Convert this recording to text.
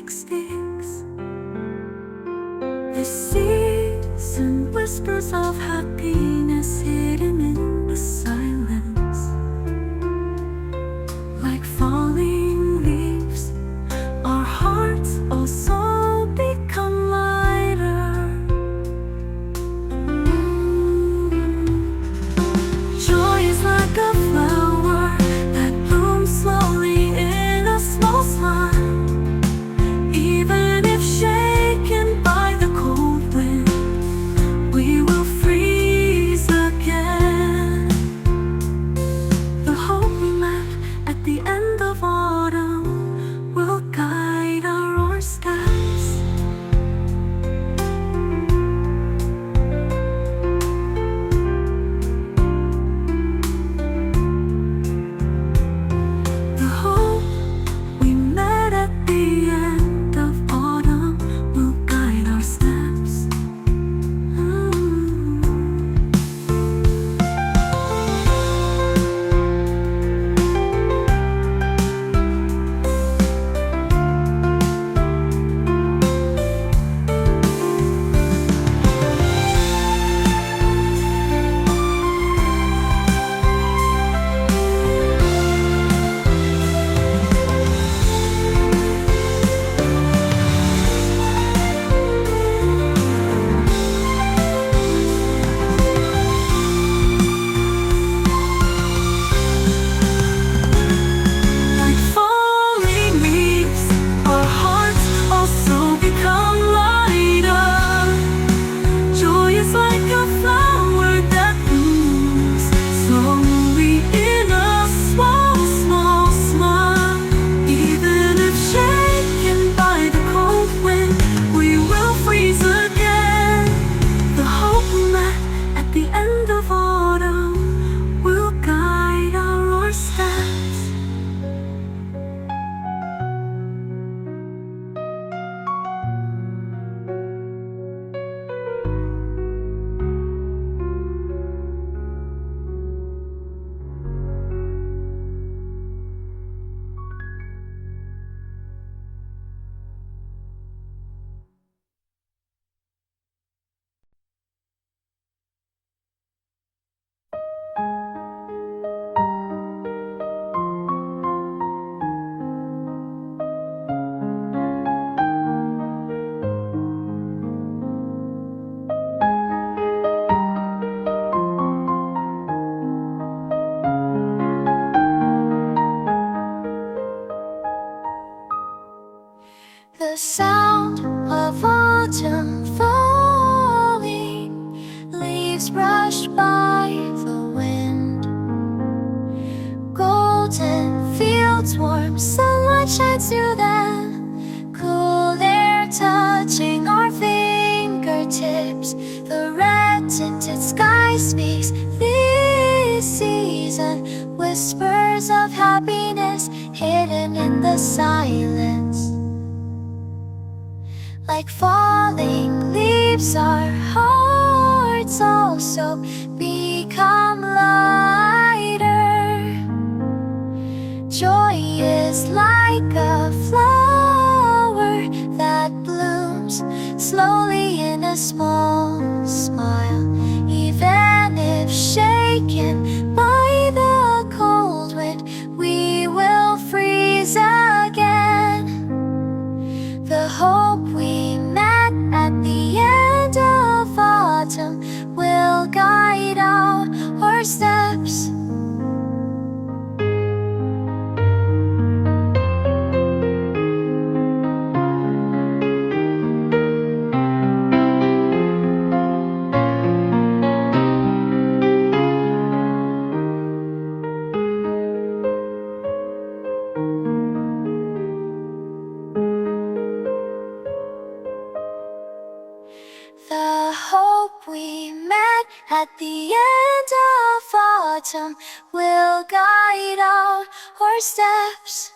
big sticks. The season whispers of happiness hidden in the silence. Like falling leaves, our hearts also become lighter. Joy is like a flower that blooms slowly in a small smile. Even if shaken by the cold wind, we will freeze again. The hope we met at the end of autumn will guide our steps. The hope we met at the end of autumn will guide our steps. Like falling leaves, our hearts also become lighter. Joy is like a flower that blooms slowly in a small, small smile. Even if shaken by the cold wind, we will freeze again. The hope we met at the end of autumn will guide our steps. The sound of autumn falling, leaves brushed by the wind. Golden fields, warm sunlight shines through them. Cool air touching our fingertips. The red-tinted sky speaks this season. Whispers of happiness hidden in the silence. Like falling leaves, our hearts also become lighter. Joy is like a flower that blooms slowly in a small smile. Even if shaken by the cold wind, we will freeze again. The hope we met at the end of autumn will guide our steps. The hope we met at the end of autumn will guide our steps.